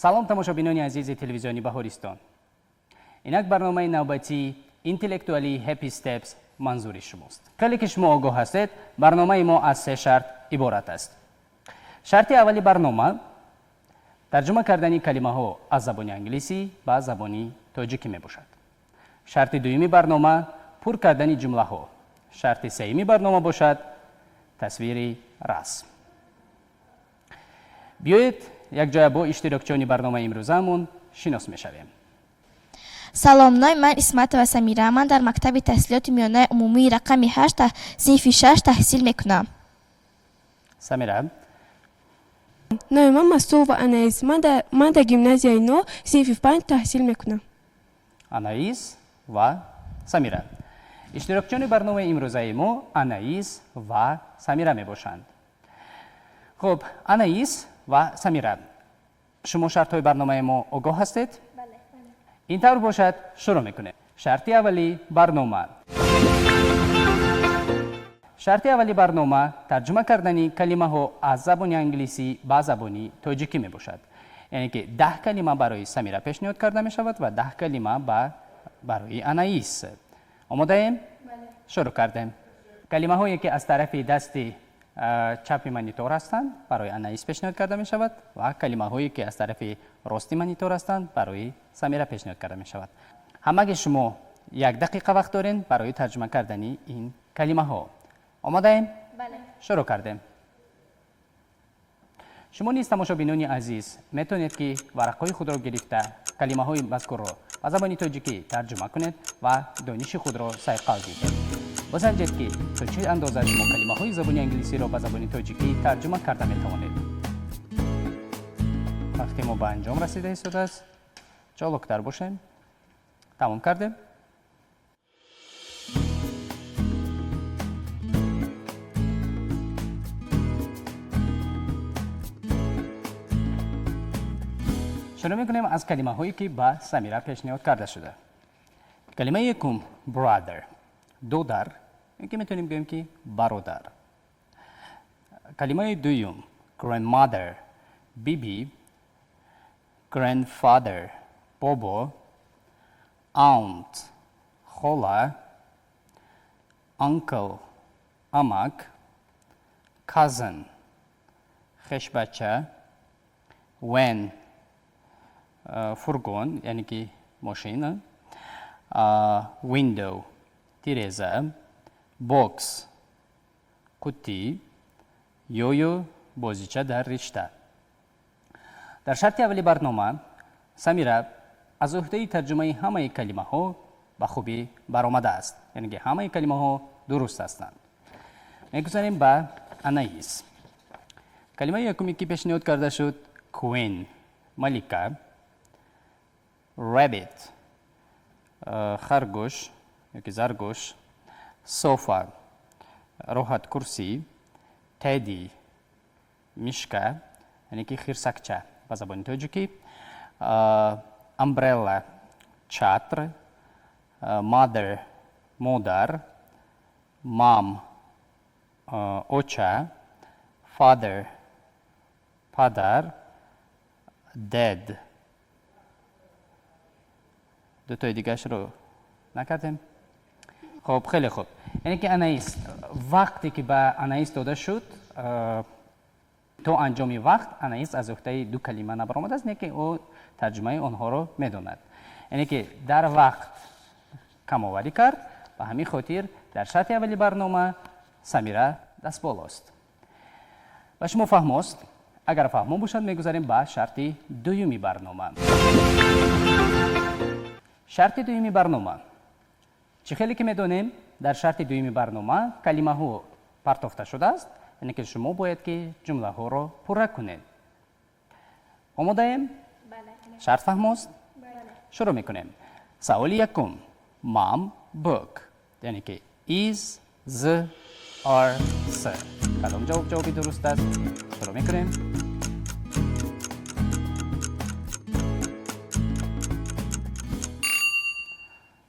سلام تماشابینان عزیز تلویزیونی بهارستان. اینک برنامه نوبتی اینتלקטואلی هپی استپس منظوری شماست. خیلی که شما آگاه هستید برنامه ما از 3 شرط عبارت است. شرط اولی برنامه ترجمه کردن کلمه ها از زبان انگلیسی به زبان تاجیکی می باشد. شرط دومی برنامه پر کردن جمله ها. شرط سومی برنامه باشد تصویر رسم. بیایید یک جای با اشتراکچیان برنامه امروزمون شناس میشویم. سلام، نام من اسماتова سمیرا. من در مکتب تحصیلات میانه عمومی رقم 8 صنف 6 تحصیل میکنم. سمیرا. نام من مستورова Анаис. من در گیمنازیای 9 صنف 5 تحصیل میکنم. آنائیس و سمیرا. اشتراکچیان برنامه امروزه ما آنائیس و سمیرا می باشند. خب آنائیس و سمیرا، شما شرط های برنامه ما آگاه هستید؟ بله. اینطور باشد شروع میکنه. شرط اولی برنامه. شرط اولی برنامه ترجمه کردن کلمه ها از زبان انگلیسی به زبان تاجیکی می باشد. یعنی که 10 کلمه برای سمیرا پیشنهاد کرده می شود و 10 کلمه برای آنائیس. آماده ایم؟ بله. شروع کردیم. کلمه هایی که از طرف دست چپ مانیتور هستند برای آنائیس پیشنهاد کرده می شود و کلمه هایی که از طرف راست مانیتور هستند برای سمیرا پیشنهاد کرده می شود. همه شما 1 دقیقه وقت دارین برای ترجمه کردن این کلمه ها. آماده ایم؟ بله. شروع کردیم. شما نیز تماشابینان عزیز میتونید که ورقهای خود را گرفته کلمه های مذکور را به زبان تاجیکی ترجمه کنید و دانش خود را سایقل گیرید. بسنجید که تا چه اندازه شما کلمه های زبان انگلیسی را به زبان تاجیکی ترجمه کرده می توانید. وقتی ما به انجام رسیده است چالکتر باشیم. تمام کردیم. شروع میکنیم از کلمه هایی که به سمیرا پیشنهاد کرده شده. کلمه یکم برادر، دودر، این که میتونیم بگیم که برادر. کلمه دویم grandmother، بیبی، grandfather، بابا، aunt، خاله، uncle، عمک، cousin، خش بچه، when، فرگون یعنی که ماشین، window، تیرزه، باکس، قوطی، یویو، بازیچه در رشته. در شرط اولی برنامه سمیرا از عهده ترجمه همه کلمه ها به خوبی برآمده است، یعنی که همه کلمه ها درست هستند. میگذاریم به آنائیس. کلمه یکمی که پیشنهاد کرده شد کوین، ملکه، رابیت، خرگوش یا که زرگوش، صوفا، راحت کرسی، تدی، میشکه یعنی که خرسکچه به زبان تاجیکی، امبرلا، چتر، مادر، مادر، مام، اوچه، فادر، پدر، دد. دو تای دیگرش رو نکردیم؟ خب خیلی خوب. یعنی که آنائیس وقتی که به آنائیس داده شد تا انجام وقت آنائیس از عهده 2 کلمه نبرآمده است، نه که او ترجمه آنها رو میداند. یعنی که در وقت کم آوری کرد. به همین خاطر در شرط اولی برنامه سمیرا دست بالاست. و شما فهم است؟ اگر فهم باشد میگذاریم به شرط دومی برنامه. شرط دومی برنامه چه خیلی که میدونیم در شرط دومی برنامه کلمه ها پرتافته شده است، یعنی که شما باید که جمله ها را پر کنید. آماده ایم؟ بله. شرط فهم است؟ بله. شروع میکنیم. سوال یکم مام book یعنی که is the are sir. کدام جوابی درست است؟ شروع میکنیم.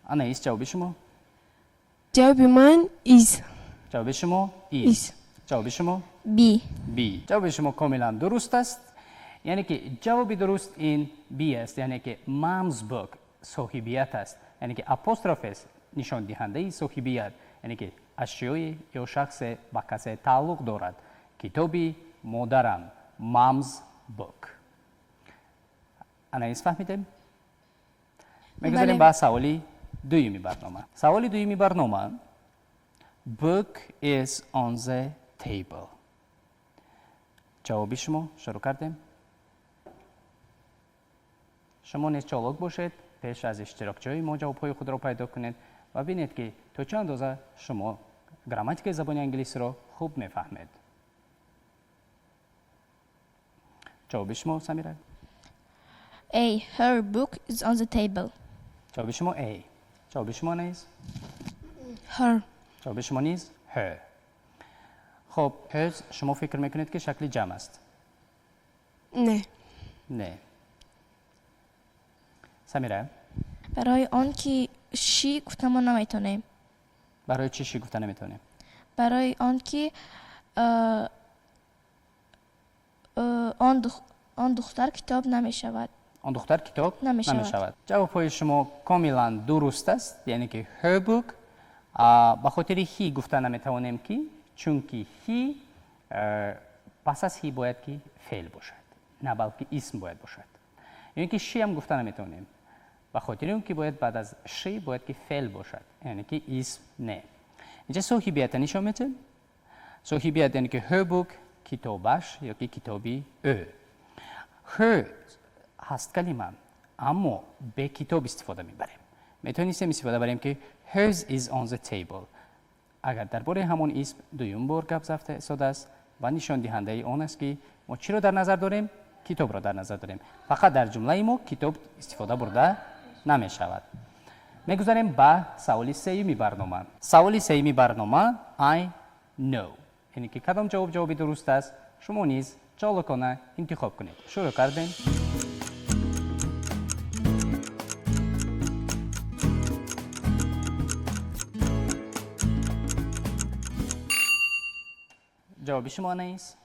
آنائیس جواب شما؟ جواب من is. جواب شما is. جواب شما بی. جواب شما کاملا درست است. یعنی که جواب درست این بی است، یعنی که mom's book صاحبیت است، یعنی که apostrophe است نشان دهنده صاحبیت، یعنی که اشیای یا شخص با کسی تعلق دارد. کتابی مادرم mom's book. آنایس فهمیدیم؟ میگذاریم با سوالی دویمی برنامه. سوالی دویمی برنامه book is on the table. جوابی شما شروع کردیم. شما نیز چالاک باشید، پیش از اشتراکچی ما جوابهای خود را پیدا کنید و ببینید که تا چه اندازه شما گراماتیک زبان انگلیسی را خوب میفهمید. جواب شما سمیرا؟ A. Her book is on the table. جواب شما A. جواب شما نیز؟ Her. جواب شما نیز؟ Her. خب hers شما فکر میکنید که شکل جمع است؟ نه. نه. سمیرا؟ برای آن که شی گفتن ما نمیتونیم. برای چی شی گفتن نمیتونیم؟ برای آن که آن دختر کتاب نمیشود. آن دختر کتاب نمی‌شود. نمی‌شود. جواب شما کاملا درست است، یعنی که her book به خاطر هی گفتن نمیتوانیم که چون که هی پس از هی باید که فعل باشد، نه بلکه اسم باید باشد. یعنی که شی هم گفتن نمیتونیم به خاطر اون که باید بعد از شی باید که فعل باشد، یعنی که اسم نه. اینجا صاحبیت نشان میده. صاحبیت یعنی که her book کتابش یا که کتابی او. her هست کلمه اما به کتاب استفاده میبریم. میتونیم استفاده بریم که hers is on the table. اگر درباره همون اسم دویم بار گپ زده است و نشان دهنده آن است که ما چی رو در نظر داریم؟ کتاب رو در نظر داریم. فقط در جمله ما کتاب استفاده برده نمی شود. میگذاریم با سوالی سومی برنامه. سوالی سومی برنامه I know. یعنی که کدام جوابی درست است شما نیز چالکانه انتخاب کنید. شروع کردیم. جواب شما آنایس؟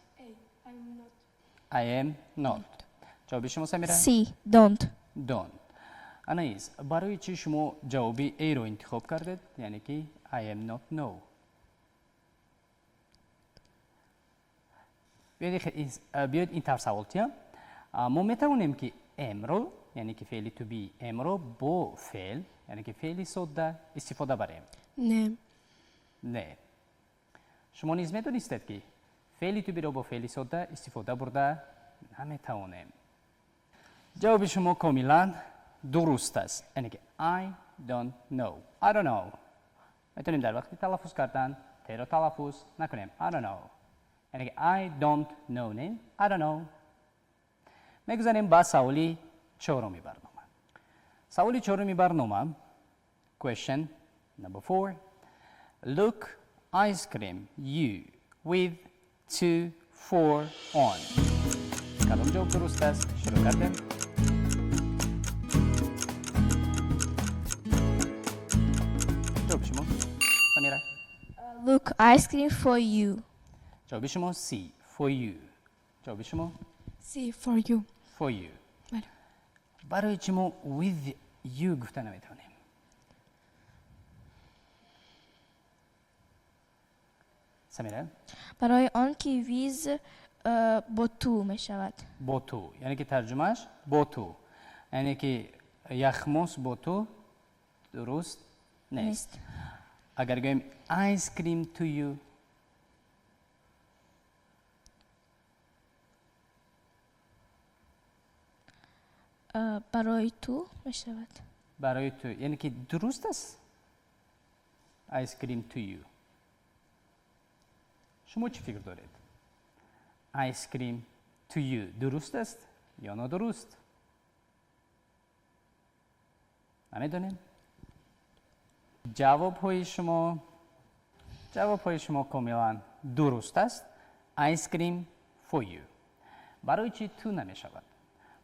I am not. جواب شما سمیرا؟ C. Don't. Don't. آنایس برای چی شما جوابی A رو انتخاب کردید؟ یعنی که I am not know. بیاید این طرف سوال تیم. ما میتوانیم که am رو یعنی که فعلی to be am رو با فعل یعنی که فعلی ساده استفاده بریم. نه. نه. شما نیز میدونستید که فعلی to be رو با فعلی ساده استفاده برده نمیتوانیم. جواب شما کاملا درست است. یعنی که I don't know. I don't know. میتونیم در وقتی تلفظ کردن ت رو تلفظ نکنیم. I don't know. یعنی که I don't know نه. I don't know. میگذاریم با سوالی چهارمی برنامه. سوالی چهارمی برنامه question number 4. Look ice cream you with 2 4 on. کدام جواب درست است؟ شروع کردیم. جواب شما سمیرا؟ Look, ice cream for you. جواب شما C for you. جواب شما C for you. for you. بله. برای چی ما with you گفته نمیتونیم؟ سمیرا؟ برای آن که ویز با تو می شود. با تو یعنی که ترجمهش با تو یعنی که یخموس با تو درست نیست. اگر گویم ice cream to you برای تو می شود. برای تو یعنی که درست است ice cream to you. شما چی فکر دارید؟ ice cream to you درست است یا نادرست؟ نمیدونیم. جواب های شما کاملا درست است. ice cream for you. برای چی تو نمی شود؟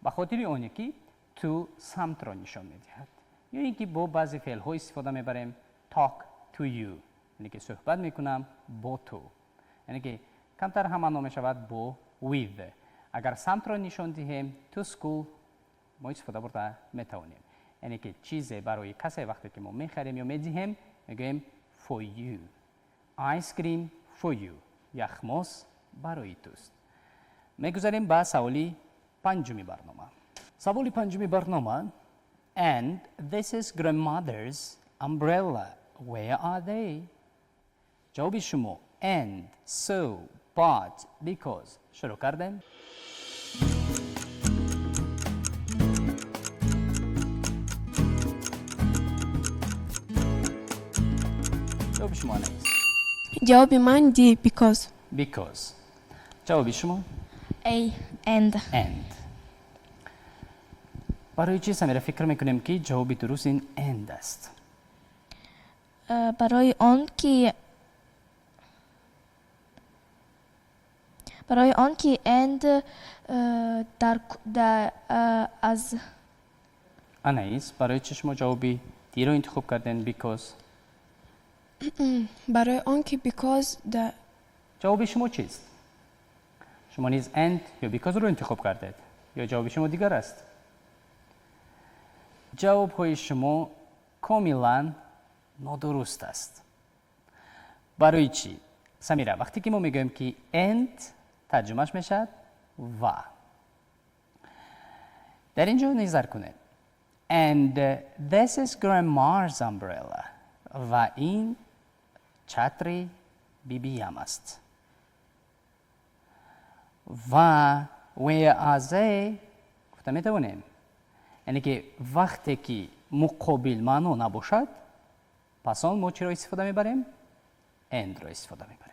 به خاطر آنی که تو سمت را نشان می دهد یا اینکه با بعضی فعل ها استفاده می بریم talk to you یعنی که صحبت می کنم با تو یعنی که کمتر هم می شود با with. اگر سمت رو نشان دهیم تو school ما استفاده برده میتوانیم. یعنی که چیزی برای کسی وقتی که ما میخریم یا میدهیم میگوییم for you. آیس کریم for you. یخماس برای توست. میگذاریم به سوالی پنجمی برنامه. سوالی پنجمی برنامه And this is grandmother's umbrella. Where are they? جواب شما and, so, but, because. شروع کردیم. جواب شما آنایس. جواب من دی because. Because. جواب شما A and. and. برای چی سمیرا فکر میکنیم که جواب درست این and است؟ برای آن که and در از آنایس برای چی شما جوابی دی رو انتخاب کردین because؟ برای آنکه because the جواب شما چیست؟ شما نیز and یا because رو انتخاب کردید یا جواب شما دیگر است؟ جواب های شما کاملا نادرست است. برای چی؟ سمیرا وقتی که ما میگویم که and ترجمهش میشد و. در اینجا نظر کنید. And this is grandma's umbrella. و این چتر بیبی هم است. و where are they گفته میتوانیم. یعنی که وقتی که مقابل معنا نباشد پس آن ما چی را استفاده میبریم؟ and را استفاده میبریم.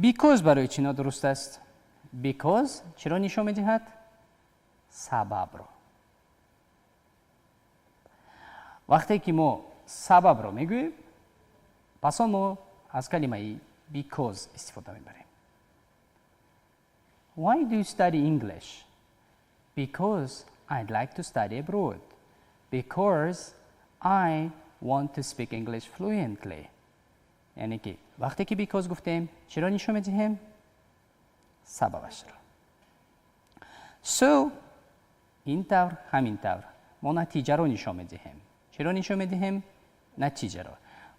because برای چی نادرست است؟ because چرا نشان میدهد؟ سبب را. وقتی که ما سبب را میگوییم پس آن ما از کلمه because استفاده میبریم. Why do you study English? Because I'd like to study abroad. Because I want to speak English fluently. یعنی که وقتی که because گفتیم چرا نشون میدهیم؟ سببش را. So این طور همین طور ما نتیجه رو نشون میدهیم. چرا نشون میدهیم؟ نتیجه رو.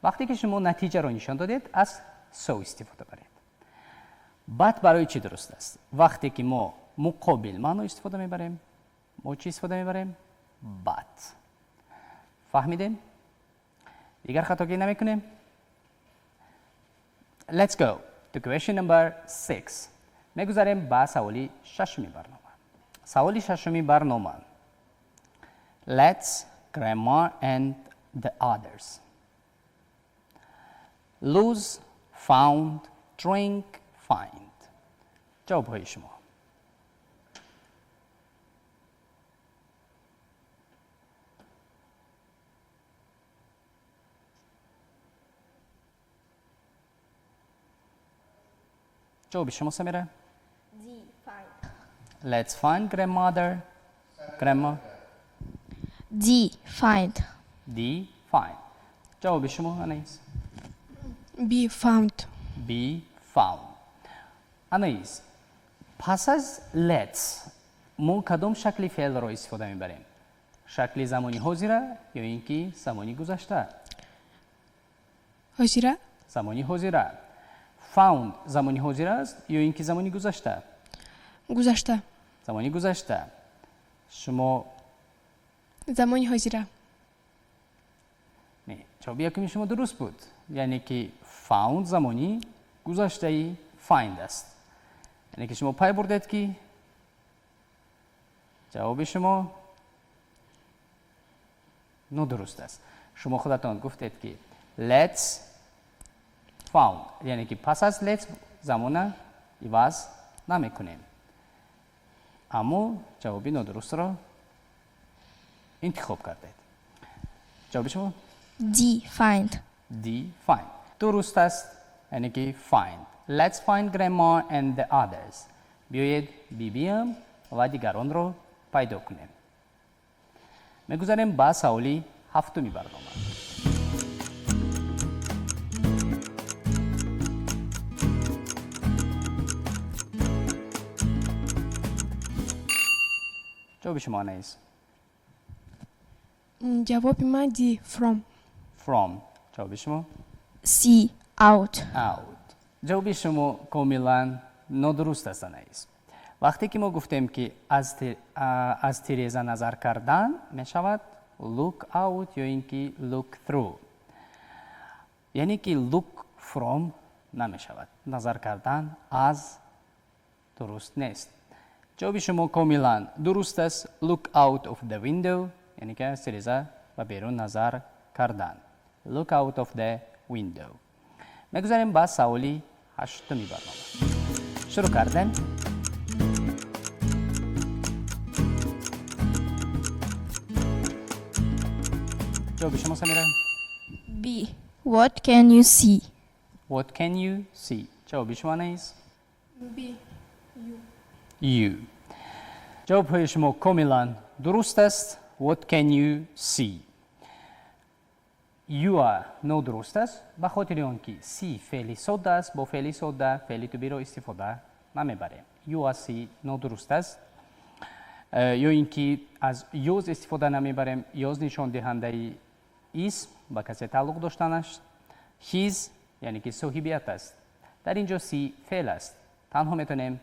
وقتی که شما نتیجه رو نشان دادید از so استفاده برید. بعد برای چی درست است؟ وقتی که ما مقابل معنا استفاده میبریم ما چی استفاده میبریم؟ but. فهمیدیم؟ دیگر خطاگیری نمیکنیم؟ Let's go to question number 6. میگذاریم به سوالی ششمی برنامه. سوالی ششمی برنامه. Let's grammar and the others. Lose, found, drink, find. جواب های شما. جواب شما سمیرا؟ D find. Let's find grandmother. Grandma. D find. D find. جواب شما آنایس؟ be found. be found. آنایس پس از let's ما کدام شکل فعل را استفاده میبریم؟ شکل زمانی حاضره یا اینکه زمانی گذشته؟ حاضره. زمانی حاضره. found زمانی حاضر است یا اینکه زمانی گذشته؟ گذشته. زمانی گذشته. شما زمانی حاضره. نه جواب یکمی شما درست بود. یعنی که found زمانی گذشته find است. یعنی که شما پای بردید که جواب شما نادرست است. شما خودتان گفتید که let's found یعنی که پس از let's زمان عوض نمیکنیم. اما جوابی نادرست را انتخاب کردید. جواب شما D find. D find. درست است یعنی که find. Let's find grandma and the others. بیایید بیبیم و دیگران رو پیدا کنیم. میگذاریم با سوالی هفتمی برنامه. جواب شما آنایس. جواب من دی from. From. جواب شما see out. out. جواب شما کاملا نادرست است آنایس. وقتی که ما گفتیم که از تیریزه نظر کردن می شود look out یا اینکه look through. یعنی که look from نمی شود. نظر کردن از درست نیست. جواب شما کاملا درست است. look out of the window یعنی که از تیریزه و بیرون نظر کردن. look out of the window. میگذاریم با سوالی هشتمی برنامه. شروع کردیم. جواب شما سمیرا. B. What can you see? What can you see? جواب شما نیست. B. You. جواب های شما کاملا درست است. What can you see? You نادرست است به خاطر آنکه see فعلی ساده است. با فعلی ساده فعلی تو بی را استفاده نمیبریم. You see نادرست است. یا اینکه از یوز استفاده نمیبریم. یوز نشان دهنده اسم با کسی تعلق داشتن است. his یعنی که صاحبیت است. در اینجا see فعل است. تنها میتونیم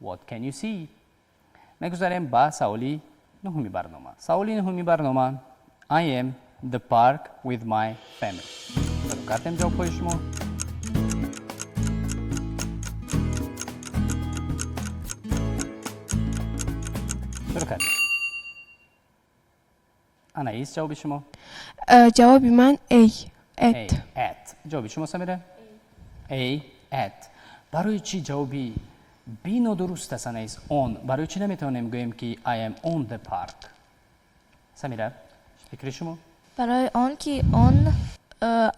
what can you see. میگذاریم با سوالی نهمی برنامه. سوالی نهمی برنامه I am the park with my family. شروع کردیم جواب های شما. شروع کردیم. آنایس جواب شما. جواب من A. At. At. جواب شما سمیره. A. At. برای چی جوابی B نادرست است آنایس؟ On. برای چی نمیتونیم گوییم که I am on the park؟ سمیره فکر شما؟ برای آن که on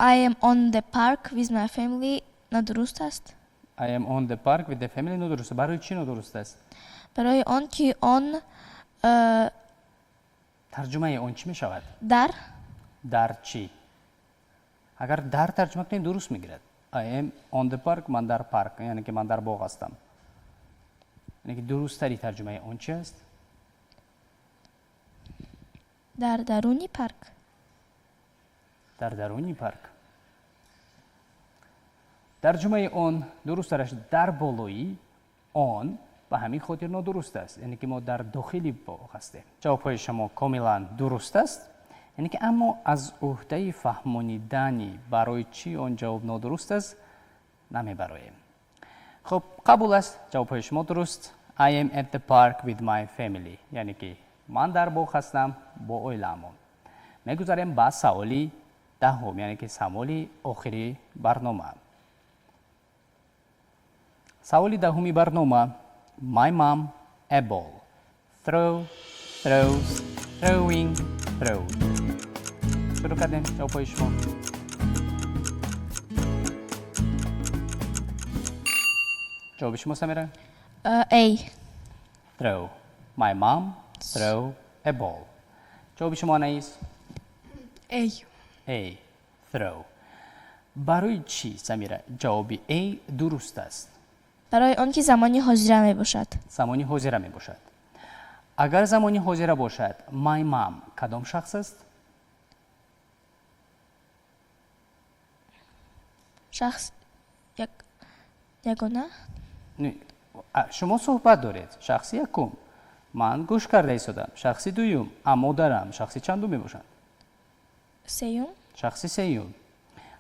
I am on the park with my family نادرست است. I am on the park with the family نادرست. برای چی نادرست است؟ برای آن که on ترجمه اون چی می شود؟ در چی؟ اگر در ترجمه کنیم درست میگیرد. I am on the park من در پارک یعنی که من در باغ هستم. یعنی که درست تری ترجمه اون چی است؟ در درونی پارک. در درونی پارک. ترجمه اون درست ترش در بالایی آن و همین خاطر نادرست است. یعنی که ما در داخلی باغ هستیم. جواب های شما کاملا درست است. یعنی که اما از عهده فهمانیدنی برای چی آن جواب نادرست است نمیبریم. خب قبول است. جواب های شما درست. I am at the park with my family. یعنی که من در باغ هستم با عائله‌ام. میگذاریم با سوالی دهم یعنی که سوالی آخری برنامه. سوالی دهمی برنامه My mom a ball. Throw, throws, throwing, throws. شروع کردیم. جواب های شما. جواب شما سمیره. A. Throw. My mom throw a ball. جواب شما آنایس. A. A. Throw. برای چی سمیره جواب A درست است؟ برای آن که زمانی حاضر می باشد. زمانی حاضر می باشد. اگر زمانی حاضر باشد my mom کدام شخص است؟ شخص یگانه؟ نه. شما صحبت دارید. شخصی یکم. من گوش کرده ایستادم. شخصی دوم. اما دارم. شخصی چندم می باشد؟ سیوم. شخصی سیوم.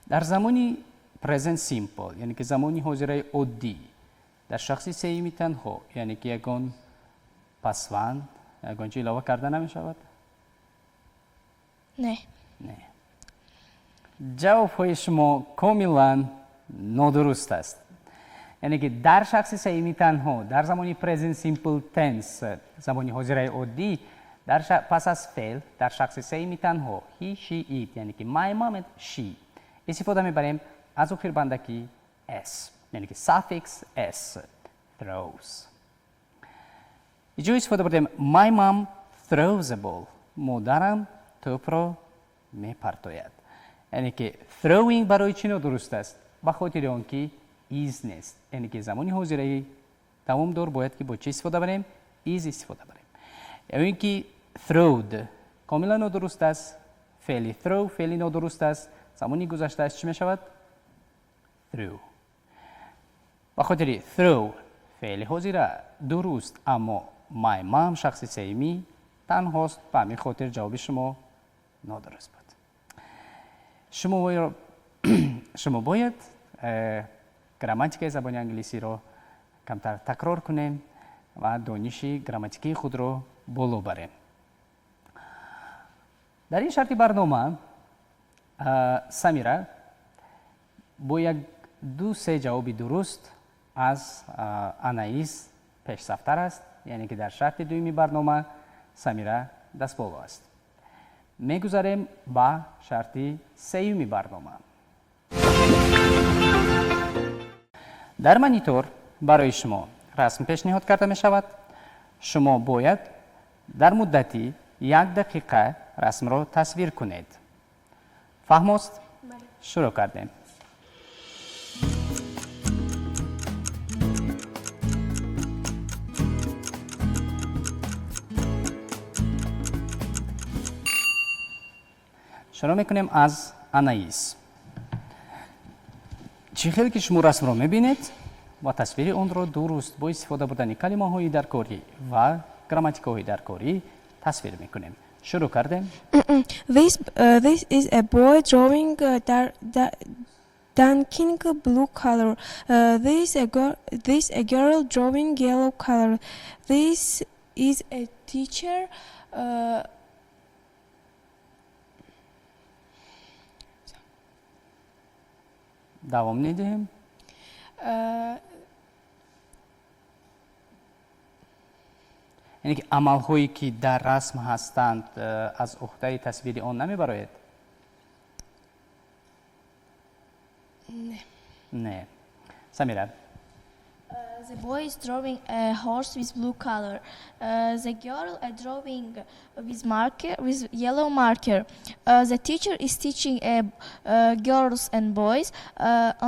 در زمانی present simple یعنی که زمانی حاضر عادی در شخصی سیمی تنها یعنی که یگان پسوند یگان چی علاوه کرده نمی شود؟ نه. جواب های شما کاملا نادرست است. یعنی که در شخصی سیمی تنها در زمانی present simple tense زمانی حاضر عادی پس از فعل در شخص سیمی تنها he, she, it یعنی که my mom and she استفاده میبریم از آخر بندگی s یعنی که suffix s throws. اینجا استفاده بردیم my mom throws a ball. مادرم توپ را میپرتاید. یعنی که throwing برای چی نادرست است؟ به خاطر آنکه is نیست. یعنی که زمانی حاضری تمام دور باید که با چی استفاده بریم؟ is استفاده بریم. یا اینکه throwed کاملا نادرست است. فعل throw فعل نادرست است. زمانی گذشته است چی می شود؟ threw. با خاطر throw فعل حاضر درست، اما my mom شخص سیمی تنهاست، به همین خاطر جواب شما نادرست بود. شما باید گراماتیک زبان انگلیسی رو کمتر تکرار کنیم و دانش گراماتیکی خود رو بالا بریم. در این شرط برنامه سمیرا باید 2-3 جواب درست از آنائیس پیشرفت‌تر است، یعنی که در شرط دومی برنامه سمیرا دست بالا است. میگذاریم با شرط سومی برنامه. در مانیتور برای شما رسم پیشنهاد کرده می شود. شما باید در مدتی 1 دقیقه رسم را تصویر کنید. فهم است؟ شروع کردیم. شروع میکنیم از آنائیس. چی خیلی که شما رسم را میبینید و تصویر اون را درست با استفاده بردن کلمه های درکاری و گراماتیک های درکاری تصویر میکنیم. شروع کردیم. This is a boy drawing dunking blue color. This a girl drawing yellow color. This is a teacher دوام ندهیم. یعنی که عمل هایی که در رسم هستند از عهده تصویر آن نمیبراید؟ نه. سمیرا. The boy is drawing a horse with blue color. The girl is drawing with yellow marker. The teacher is teaching girls and boys.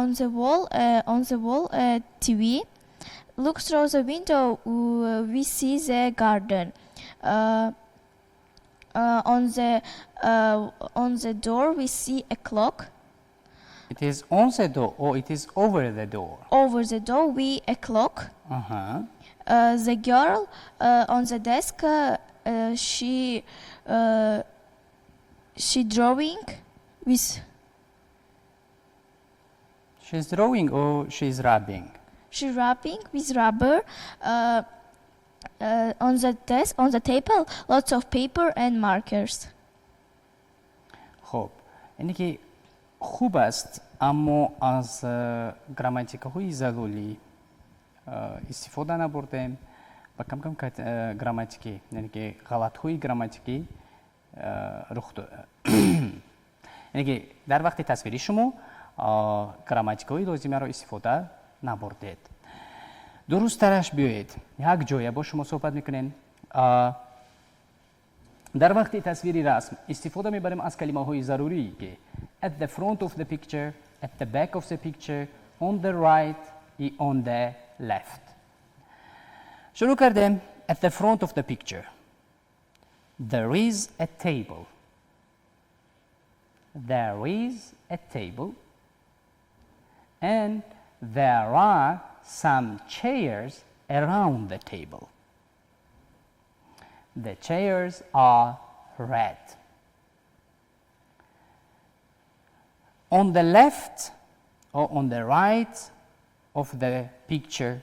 On the wall, TV. Look through the window. We see the garden. On the door, we see a clock. It is on the door or it is over the door? Over the door, a clock. The girl on the desk, she drawing with. She's drawing or she's rubbing? She rubbing with rubber. On the desk, on the table, lots of paper and markers. خب، اینی که خوب است، اما از گراماتیک های ضروری استفاده نبردیم و کم کم گراماتیکی، یعنی که غلط های گراماتیکی رخ داد. یعنی که در وقت تصویری شما گراماتیک های لازمه را استفاده نبردید. درست ترش بیایید. یک جای با شما صحبت میکنین. در وقت تصویری رسم استفاده میبریم از کلمه های ضروری که at the front of the picture, at the back of the picture, on the right and on the left. شروع کردیم. At the front of the picture there is a table. There is a table and there are some chairs around the table. The chairs are red. On the left or on the right of the picture,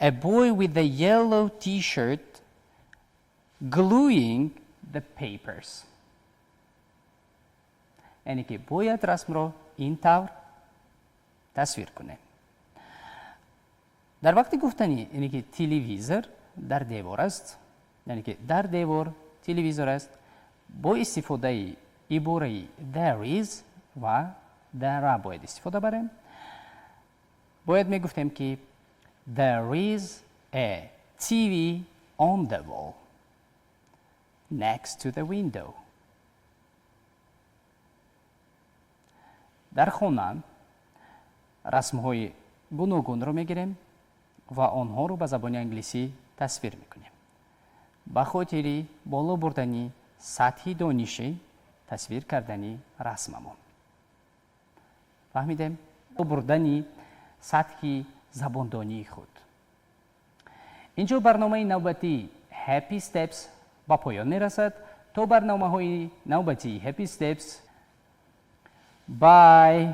a boy with a yellow t-shirt gluing the papers. یعنی که باید رسم رو این طور تصویر کنه. در وقت گفتنی یعنی که تلویزور در دیوار است، یعنی که در دیوار تلویزور است، با استفاده عباره there is و there باید استفاده بریم. باید میگفتیم که there is a TV on the wall next to the window. در خانه رسم های گوناگون رو میگیریم و آنها رو به زبان انگلیسی تصویر میکنیم. به خاطر بالا بردنی سطح دانشی تصویر کردنی رسممون. فهمیدیم؟ بالا بردنی سطح زباندانی خود. اینجا برنامه نوبتی هپی استپس با پایان میرسد. تا برنامه های نوبتی هپی استپس. بای.